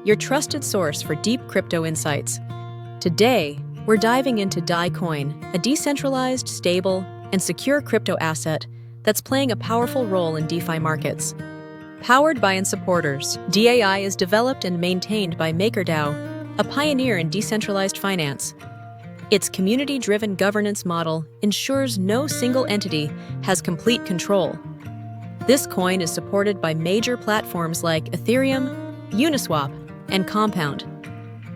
your trusted source for deep crypto insights. Today, we're diving into DAI Coin, a decentralized, stable, and secure crypto asset that's playing a powerful role in DeFi markets. Powered by and supporters, DAI is developed and maintained by MakerDAO, a pioneer in decentralized finance. Its community-driven governance model ensures no single entity has complete control. This coin is supported by major platforms like Ethereum, Uniswap, and Compound,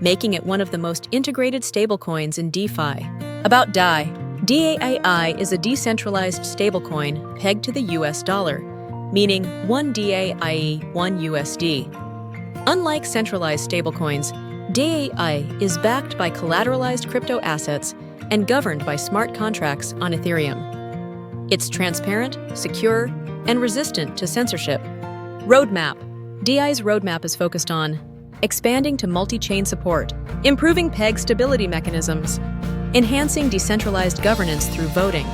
making it one of the most integrated stablecoins in DeFi. About DAI, DAI is a decentralized stablecoin pegged to the US dollar, meaning 1 DAI, i.e. 1 USD. Unlike centralized stablecoins, DAI is backed by collateralized crypto assets and governed by smart contracts on Ethereum. It's transparent, secure, and resistant to censorship. Roadmap. DAI's roadmap is focused on expanding to multi-chain support, improving peg stability mechanisms, enhancing decentralized governance through voting,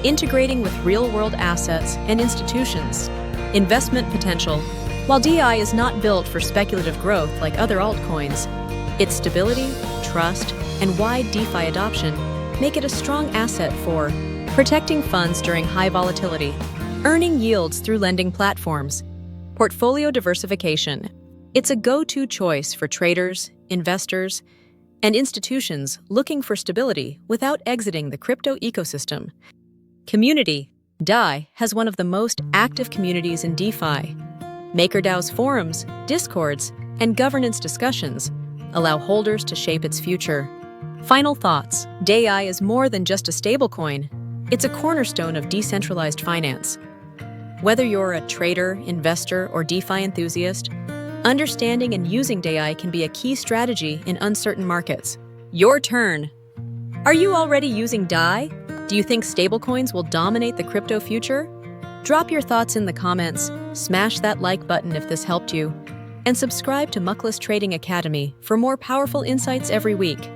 integrating with real-world assets and institutions, investment potential. While DAI is not built for speculative growth like other altcoins, its stability, trust, and wide DeFi adoption make it a strong asset for protecting funds during high volatility, earning yields through lending platforms, portfolio diversification. It's a go-to choice for traders, investors, and institutions looking for stability without exiting the crypto ecosystem. Community. DAI has one of the most active communities in DeFi. MakerDAO's forums, discords, and governance discussions allow holders to shape its future. Final thoughts. DAI is more than just a stablecoin. It's a cornerstone of decentralized finance. Whether you're a trader, investor, or DeFi enthusiast, understanding and using DAI can be a key strategy in uncertain markets. Your turn. Are you already using DAI? Do you think stablecoins will dominate the crypto future? Drop your thoughts in the comments, smash that like button if this helped you, and subscribe to Mukhlis Trading Academy for more powerful insights every week.